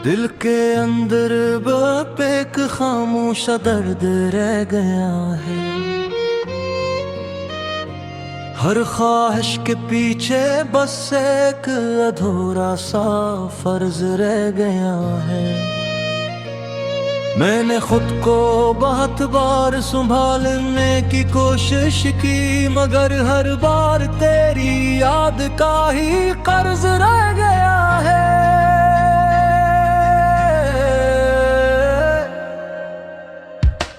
दिल के अंदर बेक खामोश दर्द रह गया है। हर ख्वाहिश के पीछे बस एक अधूरा सा फर्ज रह गया है। मैंने खुद को बहुत बार संभालने की कोशिश की, मगर हर बार तेरी याद का ही कर्ज रह गया है।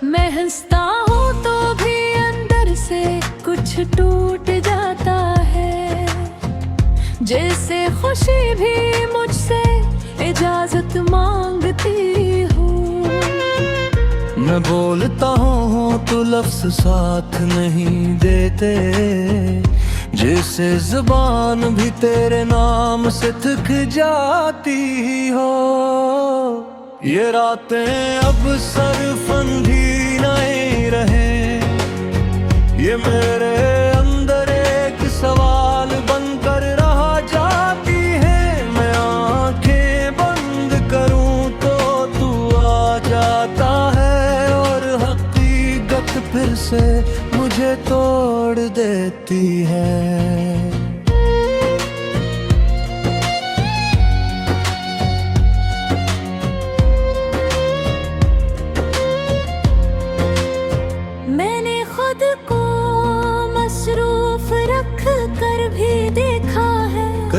मैं हंसता हूँ तो भी अंदर से कुछ टूट जाता है, जैसे खुशी भी मुझसे इजाजत मांगती हूँ। मैं बोलता हूँ तो लफ्ज़ साथ नहीं देते, जैसे ज़ुबान भी तेरे नाम से थक जाती हो। ये रातें अब सरफंदी नहीं रहे, ये मेरे अंदर एक सवाल बनकर रह जाती है। मैं आंखें बंद करूं तो तू आ जाता है, और हकीकत फिर से मुझे तोड़ देती है।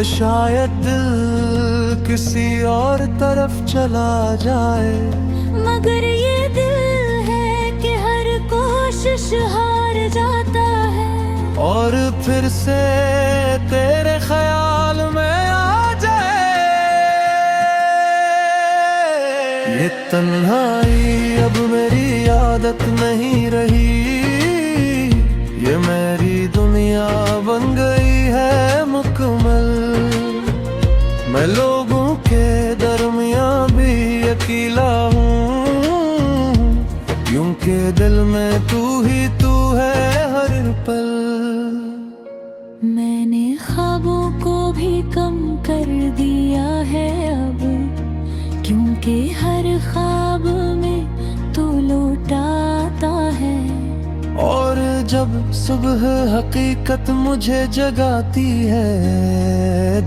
शायद दिल किसी और तरफ चला जाए, मगर ये दिल है कि हर कोशिश हार जाता है, और फिर से तेरे ख्याल में आ जाए। ये तन्हाई अब मेरी आदत नहीं रही, ये मेरी दुनिया बन गई है मुकम्मल। मैं लोगों के दरमियां भी अकेला हूँ, क्योंकि दिल में तू ही तू है हर पल। मैंने ख्वाबों को भी कम कर दिया है अब, क्योंकि हर ख्वाब में तू लौट आता है। और जब सुबह हकीकत मुझे जगाती है,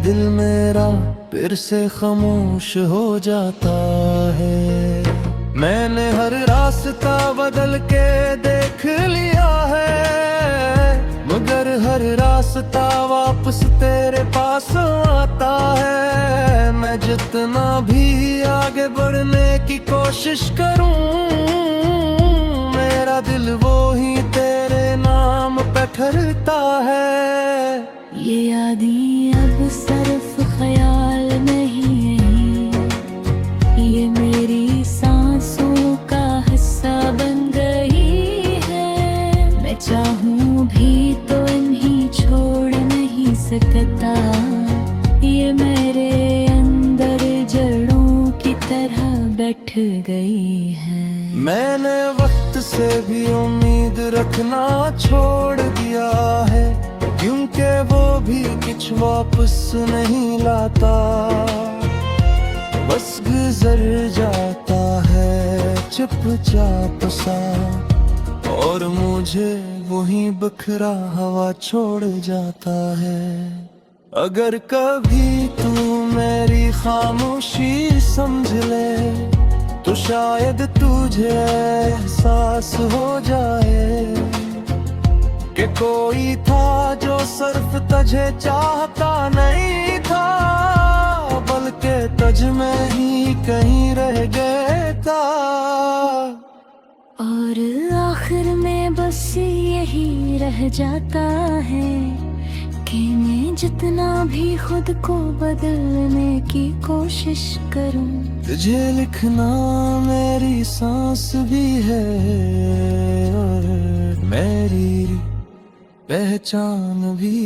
दिल मेरा फिर से खामोश हो जाता है। मैंने हर रास्ता बदल के देख लिया है, मगर हर रास्ता वापस तेरे पास आता है। मैं जितना भी आगे बढ़ने की कोशिश करूं, मेरा दिल वो ही तेरे नाम पे ठहरता है। ये यादें अब सिर्फ ख्याल नहीं है, ये मेरी सांसों का हिस्सा बन गई है। मैं चाहूँ भी तो इन्हीं छोड़ नहीं सकता, ये मेरे अंदर जड़ों की तरह बैठ गई है। मैंने वक्त से भी उम्मीद रखना छोड़ दिया है, क्योंकि वो भी कुछ वापस नहीं लाता, बस गुजर जाता है चुपचाप सा, और मुझे वही बखरा हवा छोड़ जाता है। अगर कभी तू मेरी खामोशी समझ ले, तो शायद तुझे एहसास हो जाए कि कोई था जो सिर्फ तुझे चाहता नहीं था, बल्कि तुझ में ही कहीं रह गया था। और आखिर में बस यही रह जाता है कि मैं जितना भी खुद को बदलने की कोशिश करूं, तुझे लिखना मेरी सांस भी है, और मेरी पहचान भी।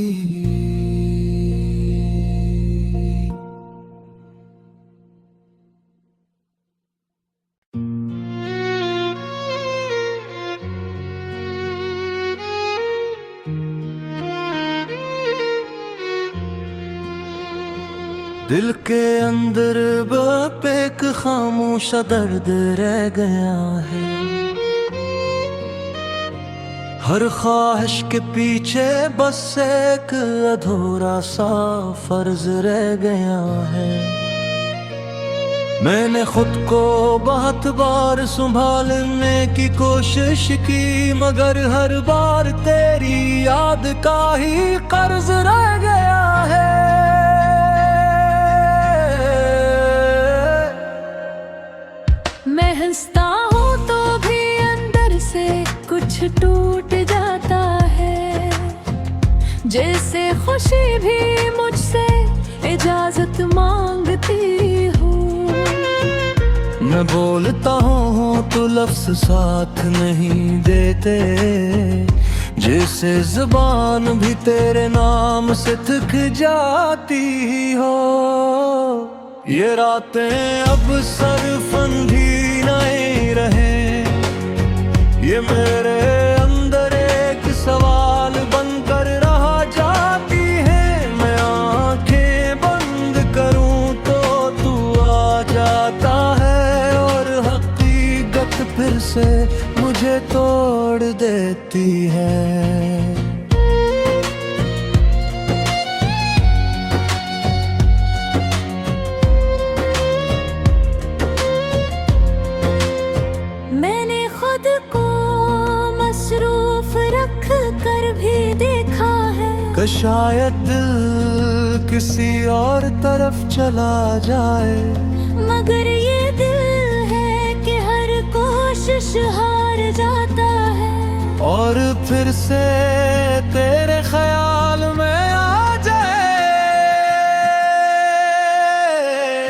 दिल के अंदर बेक खामोश दर्द रह गया है। हर ख्वाहिश के पीछे बस एक अधूरा सा फर्ज रह गया है। मैंने खुद को बहुत बार संभालने की कोशिश की, मगर हर बार तेरी याद का ही कर्ज रह गया है। मैं हंसता हूँ तो भी अंदर से कुछ टूट जाता है, जैसे खुशी भी मुझसे इजाजत मांगती हूँ। मैं बोलता हूँ तो लफ्ज साथ नहीं देते, जैसे जुबान भी तेरे नाम से थक जाती हो। ये रातें अब सिर्फ अंधी नहीं रहे, ये मेरे अंदर एक सवाल बनकर रह जाती है। मैं आंखें बंद करूं तो तू आ जाता है, और हकीकत फिर से मुझे तोड़ देती है। शायद दिल किसी और तरफ चला जाए, मगर ये दिल है कि हर कोशिश हार जाता है, और फिर से तेरे ख्याल में आ जाए।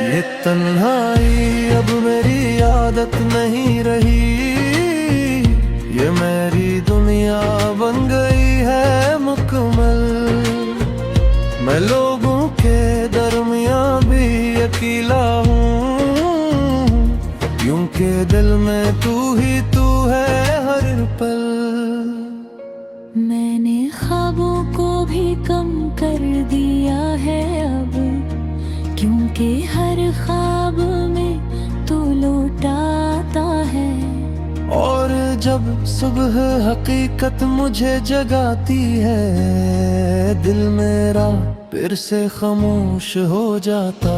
ये तन्हाई अब मेरी आदत नहीं रही, ये मेरी दुनिया बन गई है मुकम्मल। मैं लोगों के दरमियां भी अकेला हूँ, क्योंकि दिल में तू ही तू है हर पल। मैंने ख्वाबों को भी कम कर दिया है अब, क्योंकि हर ख्वाब में तू लौट आता है। और जब सुबह हकीकत मुझे जगाती है, दिल मेरा फिर से खामोश हो जाता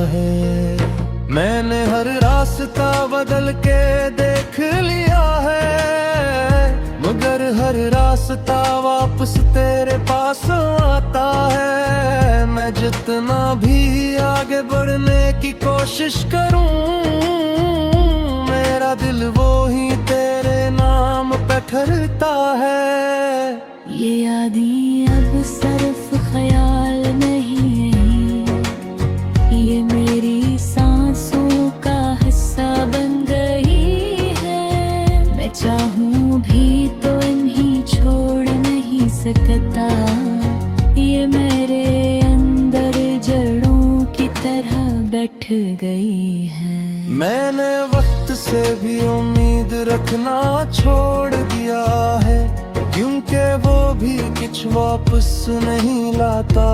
है। मैंने हर रास्ता बदल के देख लिया है, मगर हर रास्ता वापस तेरे पास आता है। मैं जितना भी आगे बढ़ने की कोशिश करूं, मेरा दिल वो ही तेरे नाम पे ठहरता है। ये यादें अब सिर्फ ख्याल नहीं है, ये मेरी सांसों का हिस्सा बन गई है। मैं चाहूँ भी तो इन्हीं छोड़ नहीं सकता, ये मेरे अंदर जड़ों की तरह बैठ गई है। मैंने वक्त से भी उम्मीद रखना छोड़ दिया है, क्योंकि वो भी कुछ वापस नहीं लाता,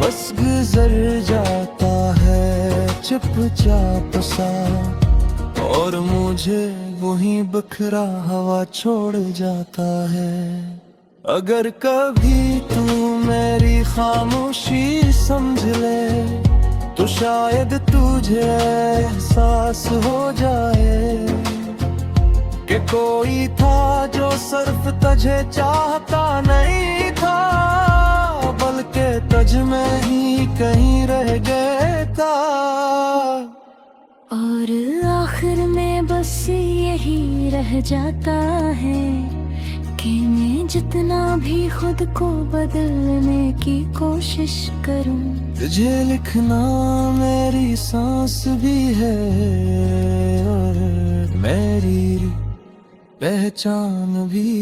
बस गुजर जाता है चुपचाप सा, और मुझे वहीं बखरा हवा छोड़ जाता है। अगर कभी तू मेरी खामोशी समझ ले, तो शायद तुझे एहसास हो जाए कि कोई था जो सिर्फ तुझे चाहता नहीं था, बल्कि तुझ में ही कहीं रह गया था। और आखिर में बस यही रह जाता है कि मैं जितना भी खुद को बदलने की कोशिश करूं, तुझे लिखना मेरी सांस भी है, और मेरी पहचान भी।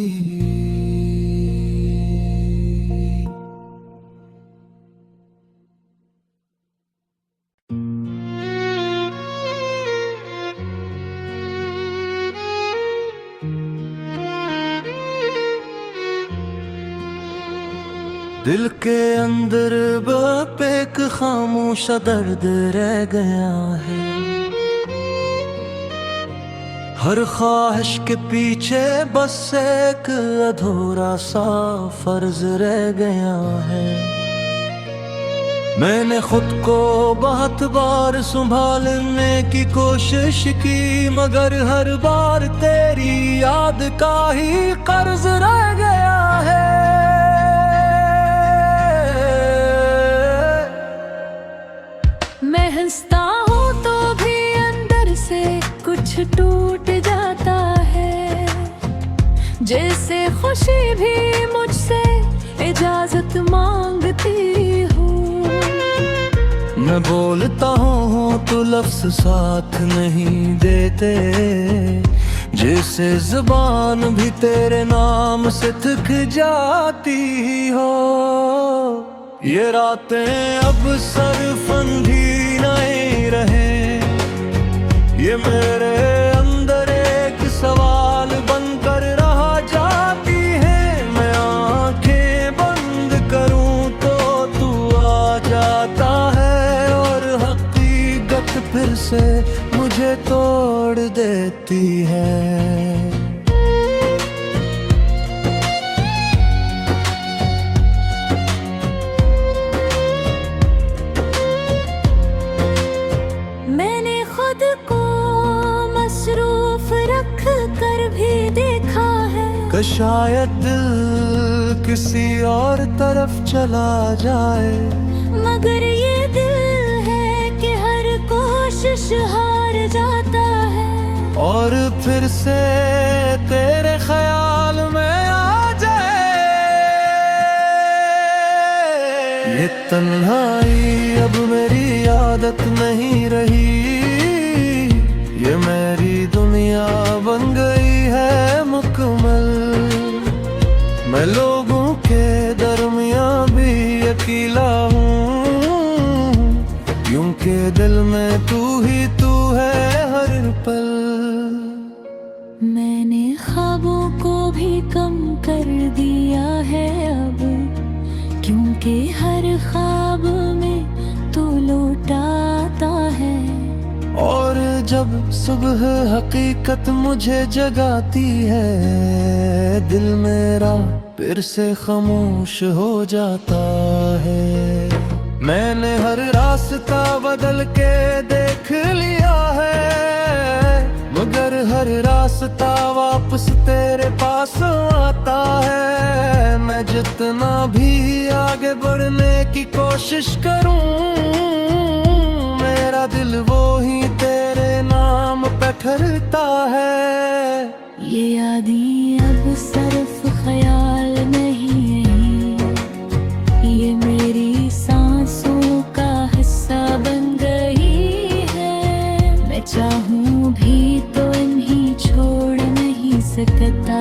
दिल के अंदर बेक खामोश दर्द रह गया है। हर ख्वाहिश के पीछे बस एक अधूरा सा फर्ज रह गया है। मैंने खुद को बहुत बार संभालने की कोशिश की, मगर हर बार तेरी याद का ही कर्ज रह गया है। मैं हंसता हूँ तो भी अंदर से कुछ टूट जाता है, जैसे खुशी भी मुझसे इजाजत मांगती हो। मैं बोलता हूँ तो लफ्ज साथ नहीं देते, जैसे जुबान भी तेरे नाम से थक जाती हो। ये रातें अब सिर्फ अंधी नहीं रहे, ये मेरे अंदर एक सवाल बनकर रह जाती है। मैं आंखें बंद करूं तो तू आ जाता है, और हकीकत फिर से मुझे तोड़ देती है। मैंने खुद को मसरूफ रख कर भी देखा है कि शायद दिल किसी और तरफ चला जाए, मगर ये दिल है कि हर कोशिश हार जाता है, और फिर से तेरे ख्याल में आ जाए। ये तन्हाई अब मेरी आदत नहीं रही, ये मेरी दुनिया बन गई है मुकम्मल। मैं लोगों के दरमियां भी अकेला हूँ, क्योंकि दिल में तू ही तू है हर पल। मैंने ख्वाबों को भी कम कर दिया है अब, क्योंकि हर ख्वाब में तू लौट आता है। और जब सुबह हकीकत मुझे जगाती है, दिल मेरा फिर से खामोश हो जाता है। मैंने हर रास्ता बदल के देख लिया है, मगर हर रास्ता वापस तेरे पास आता है। मैं जितना भी आगे बढ़ने की कोशिश करूं, मेरा दिल वो ही तेरे नाम पे ठहरता है। ये यादें अब सिर्फ ख्याल नहीं, ये मेरी सांसों का हिस्सा बन गई है। मैं चाहूँ भी तो इन्हीं छोड़ नहीं सकता,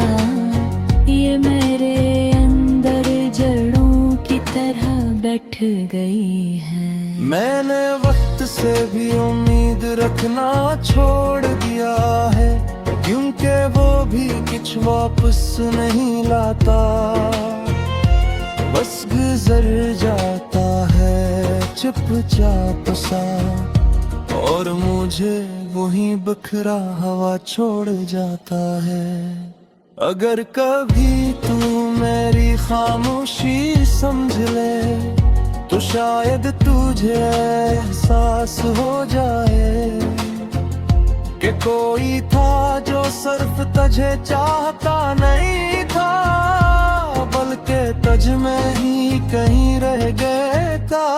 ये मेरे अंदर जड़ों की तरह बैठ गई है। मैंने वक्त से भी उम्मीद रखना छोड़ दिया है, क्योंकि वो भी कुछ वापस नहीं लाता, बस गुजर जाता है चुपचाप सा, और मुझे वहीं बखरा हवा छोड़ जाता है। अगर कभी तू मेरी खामोशी समझ ले, तो शायद तुझे एहसास हो जाए कि कोई था जो सिर्फ तुझे चाहता नहीं था, बल्कि तुझ में ही कहीं रह गया था।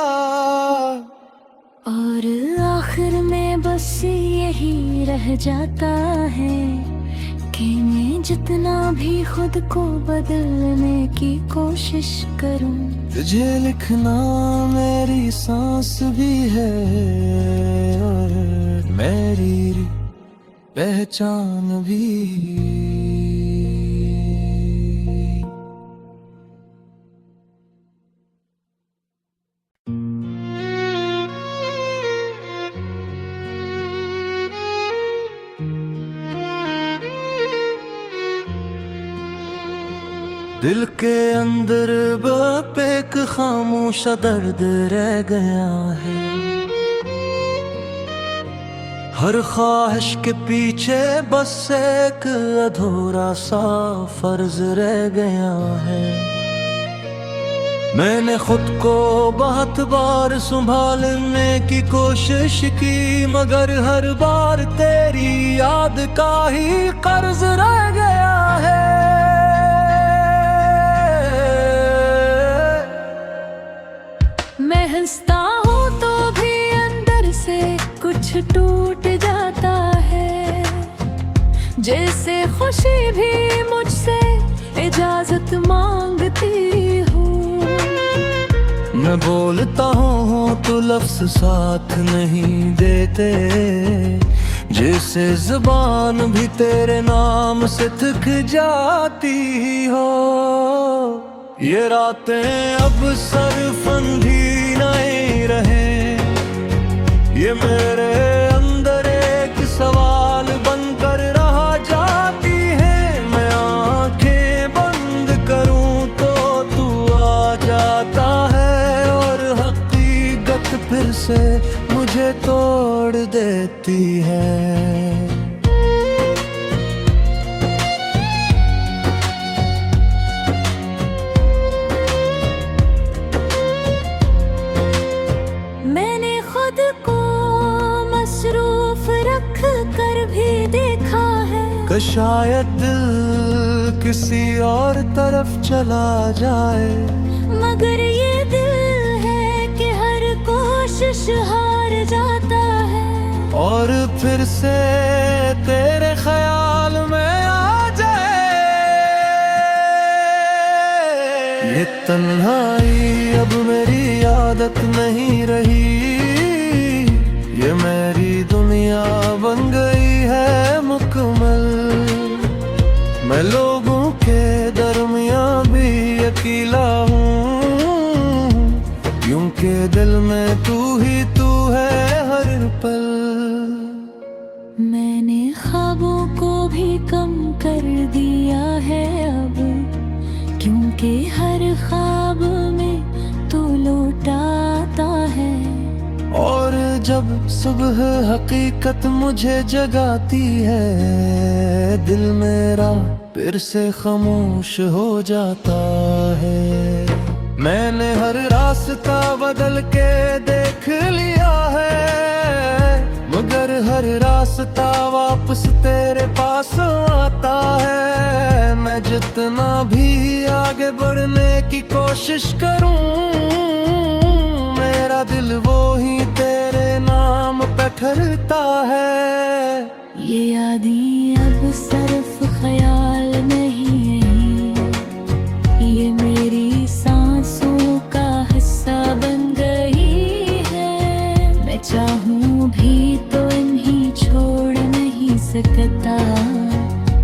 और आखिर में बस यही रह जाता है कि मैं जितना भी खुद को बदलने की कोशिश करूं, तुझे लिखना मेरी सांस भी है, और मेरी पहचान भी। दिल के अंदर बेक खामोश दर्द रह गया है। हर ख्वाहिश के पीछे बस एक अधूरा सा फर्ज रह गया है। मैंने खुद को बहुत बार संभालने की कोशिश की, मगर हर बार तेरी याद का ही कर्ज रह गया है। मैं हंसता हूँ तो भी अंदर से कुछ टूट जाता है, जैसे खुशी भी मुझसे इजाजत मांगती हूँ। मैं बोलता हूँ तो लफ्ज साथ नहीं देते, जैसे जुबान भी तेरे नाम से थक जाती हो। ये रातें अब सरफंदी नहीं रहे, ये मेरे अंदर एक सवाल बनकर रह जाती है। मैं आंखें बंद करूं तो तू आ जाता है, और हकीकत फिर से मुझे तोड़ देती है। शायद दिल किसी और तरफ चला जाए, मगर ये दिल है कि हर कोशिश हार जाता है, और फिर से तेरे ख्याल में आ जाए। ये तन्हाई अब मेरी आदत नहीं रही, ये मेरी दुनिया बन गई है मुकम्मल। मैं लोगों के दरमियां भी अकेला हूँ, क्योंकि दिल में तू ही तू है हर पल। मैंने ख्वाबों को भी कम कर दिया है अब, क्योंकि हर ख्वाब में तू लौट आता है। और जब सुबह हकीकत मुझे जगाती है, दिल मेरा फिर से खामोश हो जाता है। मैंने हर रास्ता बदल के देख लिया है, मगर हर रास्ता वापस तेरे पास आता है। मैं जितना भी आगे बढ़ने की कोशिश करूं, मेरा दिल वो ही तेरे नाम पे ठहरता है। ये यादें अब सिर्फ ख्याल नहीं है, ये मेरी सांसों का हिस्सा बन गई है। मैं चाहूँ भी तो इन्हीं छोड़ नहीं सकता,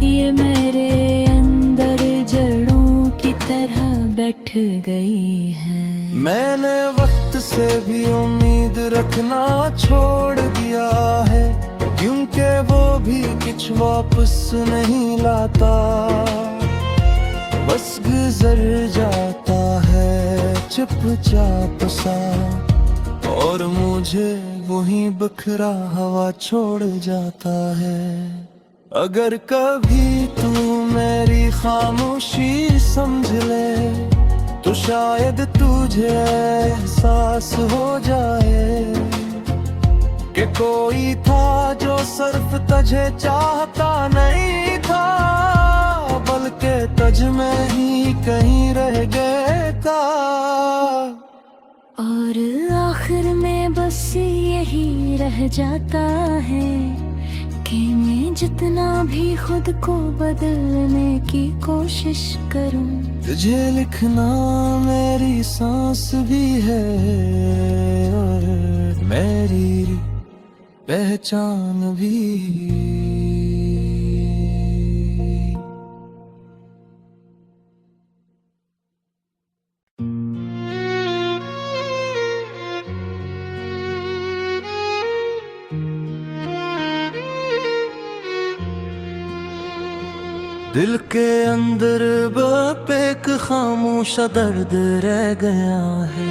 ये मेरे अंदर जड़ों की तरह बैठ गई है। मैंने वक्त से भी उम्मीद रखना छोड़ दिया है, क्योंकि वो भी कुछ वापस नहीं लाता, बस गुजर जाता है चुपचाप सा, और मुझे वहीं बखरा हवा छोड़ जाता है। अगर कभी तू मेरी खामोशी समझ ले, तो शायद तुझे एहसास हो जाए कि कोई था जो सिर्फ तुझे चाहता नहीं था, बल्कि तुझ में ही कहीं रह गया था। और आखिर में बस यही रह जाता है कि मैं जितना भी खुद को बदलने की कोशिश करूं, तुझे लिखना मेरी सांस भी है, और मेरी पहचान भी। दिल के अंदर बेक खामोश दर्द रह गया है।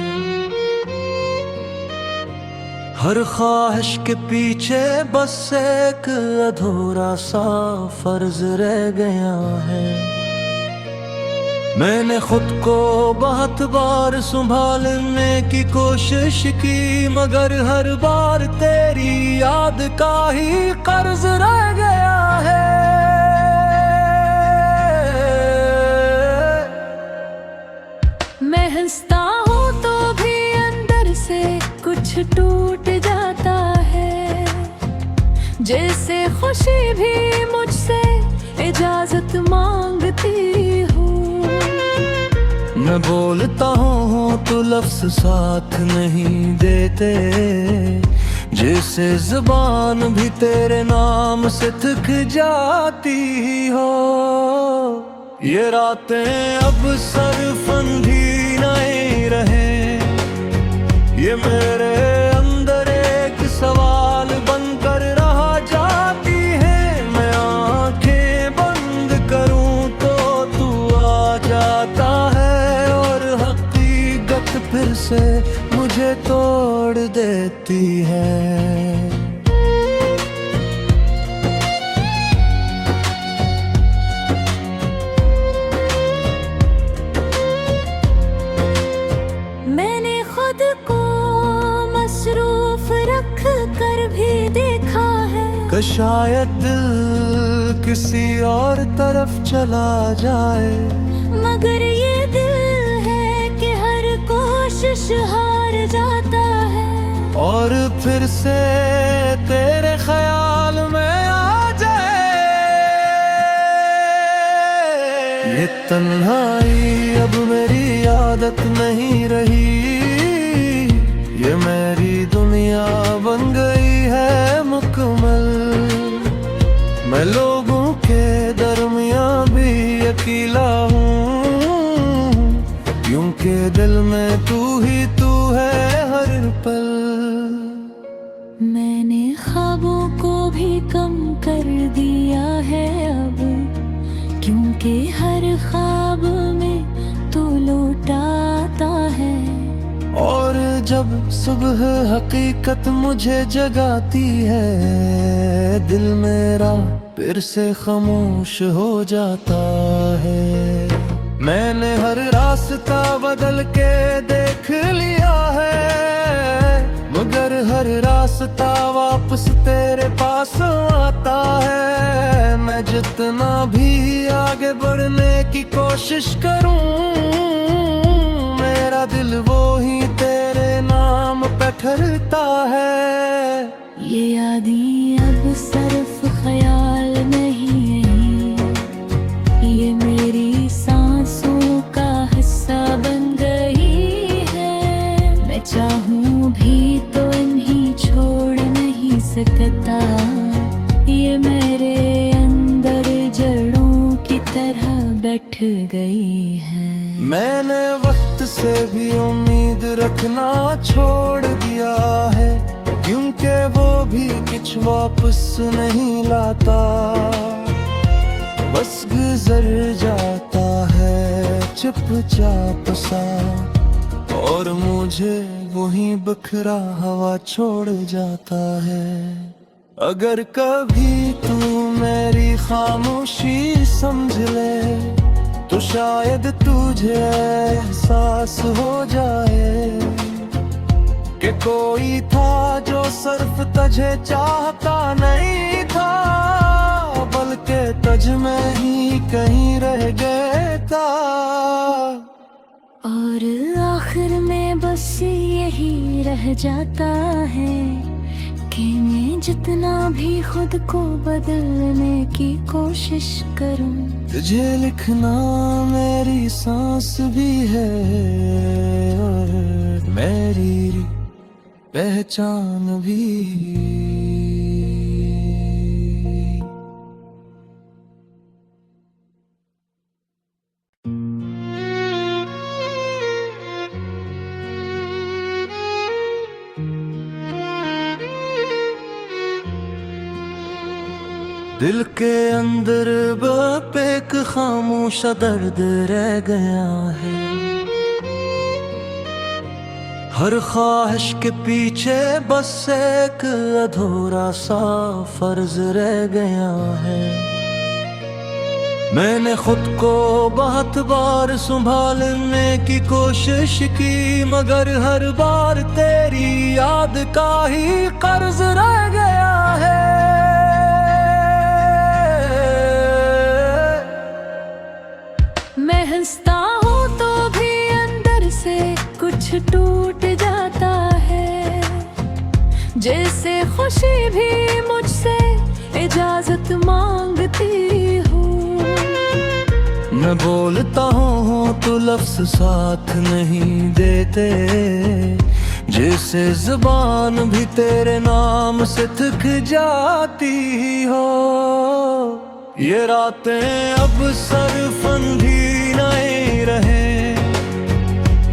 हर ख्वाहिश के पीछे बस एक अधूरा सा फर्ज रह गया है। मैंने खुद को बहुत बार संभालने की कोशिश की, मगर हर बार तेरी याद का ही कर्ज रह गया है। मैं हंसता हूँ तो भी अंदर से कुछ टूट जाता है, जैसे खुशी भी मुझसे इजाजत मांगती हूँ। मैं बोलता हूँ तो लफ्ज़ साथ नहीं देते, जैसे ज़ुबान भी तेरे नाम से थक जाती हो। ये रातें अब सिर्फ अंधी नहीं रहे, ये मेरे अंदर एक सवाल बनकर रह जाती है। मैं आंखें बंद करूं तो तू आ जाता है, और हकीकत फिर से मुझे तोड़ देती है। शायद दिल किसी और तरफ चला जाए, मगर ये दिल है कि हर कोशिश हार जाता है, और फिर से तेरे ख्याल में आ जाए। ये तन्हाई अब मेरी आदत नहीं रही, ये मेरी दुनिया बन गई है मुकम्मल। मैं लोगों के दरमियां भी अकेला हूँ, क्योंकि दिल में तू ही तू है हर पल। मैंने ख्वाबों को भी कम कर दिया है अब, क्योंकि हर ख्वाब में तू लौट आता है। और जब सुबह हकीकत मुझे जगाती है, दिल मेरा फिर से खामोश हो जाता है। मैंने हर रास्ता बदल के देख लिया है, मगर हर रास्ता वापस तेरे पास आता है। मैं जितना भी आगे बढ़ने की कोशिश करूं, मेरा दिल वो ही तेरे नाम पे ठहरता है। ये यादें अब सिर्फ ख्याल नहीं, ये मेरी सांसों का हिस्सा बन गई है। मैं चाहूँ भी तो इन्हीं छोड़ नहीं सकता, ये मेरे अंदर जड़ों की तरह बैठ गई है। मैंने वक्त से भी उम्मीद रखना छोड़ दिया है, क्योंकि वो भी कुछ वापस नहीं लाता, बस गुजर जाता है चुपचाप सा, और मुझे वहीं बखरा हवा छोड़ जाता है। अगर कभी तू मेरी खामोशी समझ ले, तो शायद तुझे एहसास हो जाए कि कोई था जो सिर्फ तुझे चाहता नहीं था, बल्कि तुझ में ही कहीं रह गया था। और आखिर में बस यही रह जाता है कि मैं जितना भी खुद को बदलने की कोशिश करूं, तुझे लिखना मेरी सांस भी है, और मेरी पहचान भी। दिल के अंदर बेक खामोश दर्द रह गया है। हर ख्वाहिश के पीछे बस एक अधूरा सा फर्ज रह गया है। मैंने खुद को बहुत बार संभालने की कोशिश की, मगर हर बार तेरी याद का ही कर्ज रह गया है। मैं हंसता हूँ तो भी अंदर से कुछ टूट जाता है, जैसे खुशी भी मुझसे इजाजत मांगती हूँ। मैं बोलता हूँ तो लफ्ज साथ नहीं देते, जैसे जुबान भी तेरे नाम से थक जाती हो। ये रातें अब सरफंदी नहीं रहे,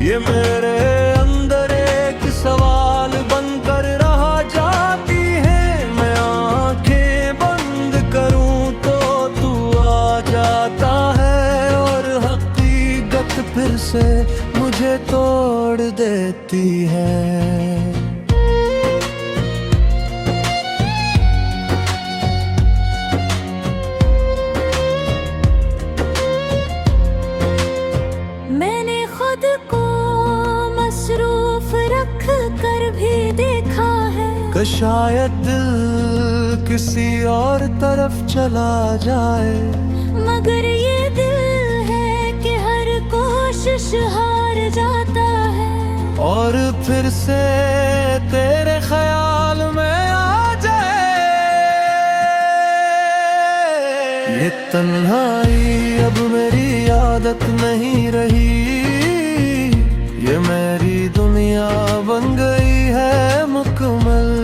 ये मेरे अंदर एक सवाल बनकर रह जाती है। मैं आंखें बंद करूं तो तू आ जाता है, और हकीकत फिर से मुझे तोड़ देती है। शायद दिल किसी और तरफ चला जाए, मगर ये दिल है कि हर कोशिश हार जाता है, और फिर से तेरे ख्याल में आ जाए। ये तन्हाई अब मेरी आदत नहीं रही, ये मेरी दुनिया बन गई है मुकम्मल।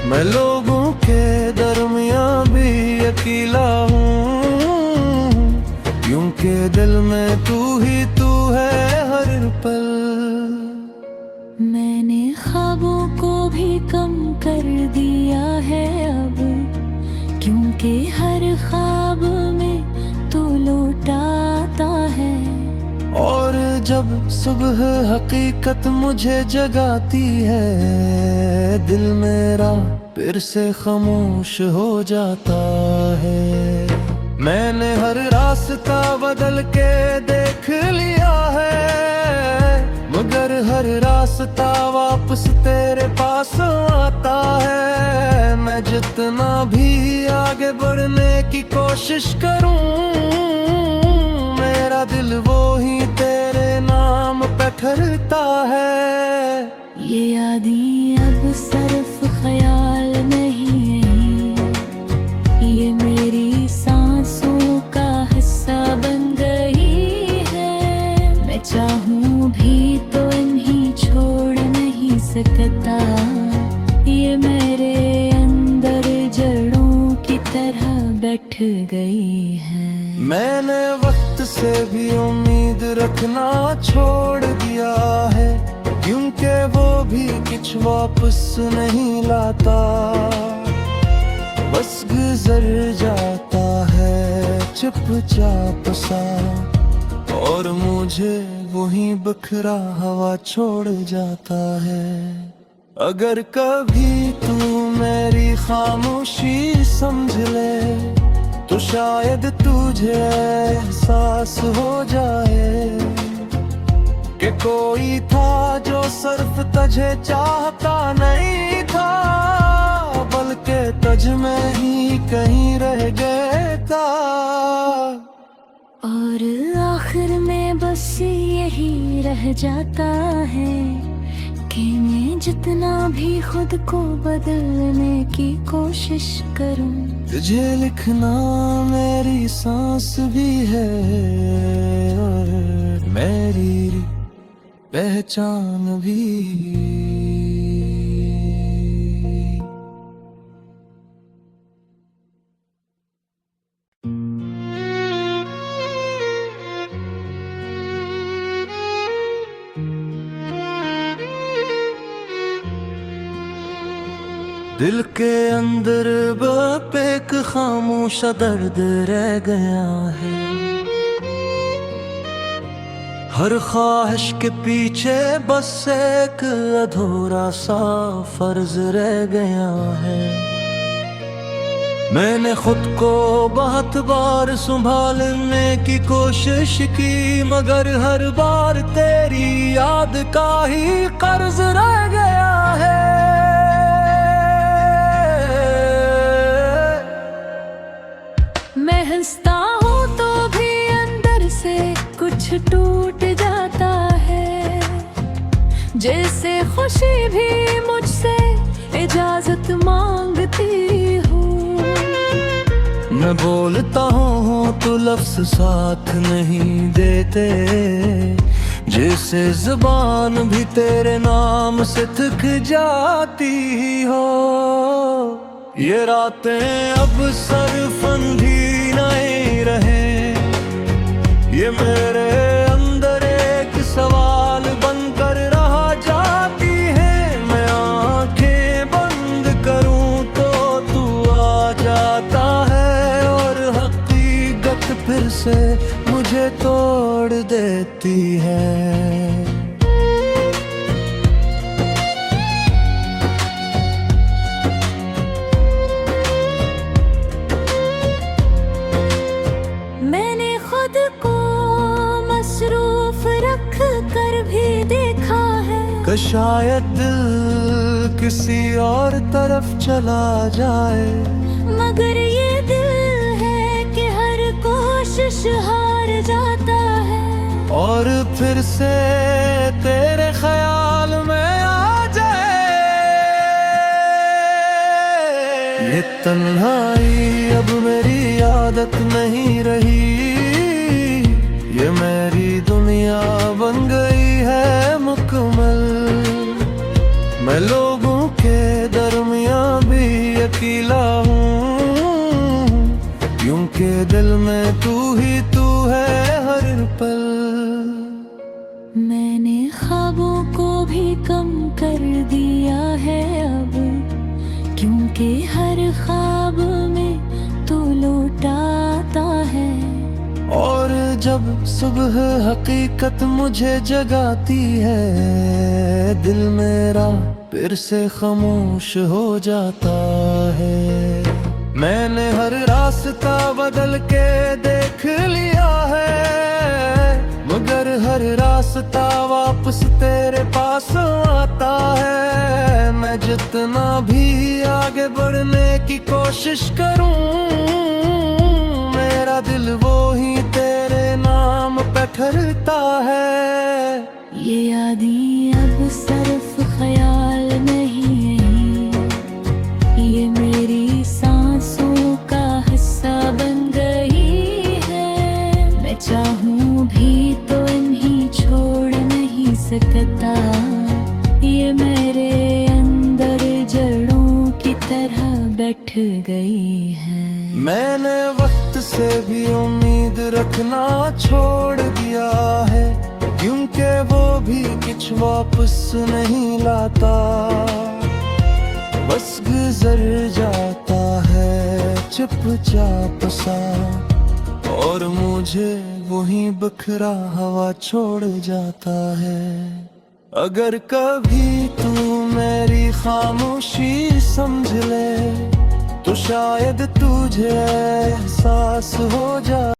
मैं लोगों के दरमियां भी अकेला हूँ, क्योंकि दिल में तू ही तू है हर पल। मैंने ख्वाबों को भी कम कर दिया है अब, क्योंकि हर ख्वाब में तू लौट आता है। और जब सुबह हकीकत मुझे जगाती है, दिल मेरा फिर से खामोश हो जाता है। मैंने हर रास्ता बदल के देख लिया है, मगर हर रास्ता वापस तेरे पास आता है। मैं जितना भी आगे बढ़ने की कोशिश करूं, मेरा दिल वो ही तेरे नाम पे ठहरता है। ये यादें अब सिर्फ ख्याल नहीं है, ये मेरी सांसों का हिस्सा बन गई है। मैं चाहूँ भी तो इन्हीं छोड़ नहीं सकता, ये मेरे अंदर जड़ों की तरह बैठ गई है। मैंने वक्त से भी उम्मीद रखना छोड़ दिया है, क्योंकि वो भी कुछ वापस नहीं लाता, बस गुजर जाता है चुपचाप सा, और मुझे वही बखरा हवा छोड़ जाता है। अगर कभी तू मेरी खामोशी समझ ले, तो शायद तुझे एहसास हो जाए कि कोई था जो सिर्फ तुझे चाहता नहीं था, बल्कि तुझ में ही कहीं रह गया था। और आखिर में बस यही रह जाता है कि मैं जितना भी खुद को बदलने की कोशिश करूं, तुझे लिखना मेरी सांस भी है, और मेरी पहचान भी। दिल के अंदर बेक खामोश दर्द रह गया है। हर ख्वाहिश के पीछे बस एक अधूरा सा फर्ज रह गया है। मैंने खुद को बहुत बार संभालने की कोशिश की, मगर हर बार तेरी याद का ही कर्ज रह गया है। मैं हंसता हूँ तो भी अंदर से कुछ टूट जाता है, जैसे खुशी भी मुझसे इजाजत मांगती हूँ। मैं बोलता हूँ तो लफ्ज़ साथ नहीं देते, जैसे ज़ुबान भी तेरे नाम से थक जाती हो। ये रातें अब सरफंदी नहीं रहे, ये मेरे अंदर एक सवाल बनकर रह जाती है। मैं आंखें बंद करूं तो तू आ जाता है, और हकीकत फिर से मुझे तोड़ देती है। रख कर भी देखा है, शायद दिल किसी और तरफ चला जाए, मगर ये दिल है कि हर कोशिश हार जाता है, और फिर से तेरे ख्याल में आ जाए। ये तन्हाई अब मेरी आदत नहीं रही, ये मेरी दुनिया बन गई है मुकम्मल। मैं लोगों के दरमियां भी अकेला हूँ, क्योंकि दिल में तू ही तू है हर पल। मैंने ख्वाबों को भी कम कर दिया है अब, क्योंकि हर ख्वाब में तू लौट आता है। और जब सुबह हकीकत मुझे जगाती है, दिल मेरा फिर से खामोश हो जाता है। मैंने हर रास्ता बदल के देख लिया है, मगर हर रास्ता वापस तेरे पास आता है। मैं जितना भी आगे बढ़ने की कोशिश करूं, मेरा दिल वो ही तेरे नाम पे ठहरता है। ये यादें अब सिर्फ ख्याल नहीं है, ये मेरी सांसों का हिस्सा बन गई है। मैं चाहूँ भी तो इन्हीं छोड़ नहीं सकता, ये मेरे अंदर जड़ों की तरह बैठ गई है। मैंने वक्त से भी उम्मीद रखना छोड़ दिया है, क्योंकि वो भी कुछ वापस नहीं लाता, बस गुजर जाता है चुपचाप सा, और मुझे वहीं बखरा हवा छोड़ जाता है। अगर कभी तू मेरी खामोशी समझ ले, तो शायद तुझे एहसास हो जाए।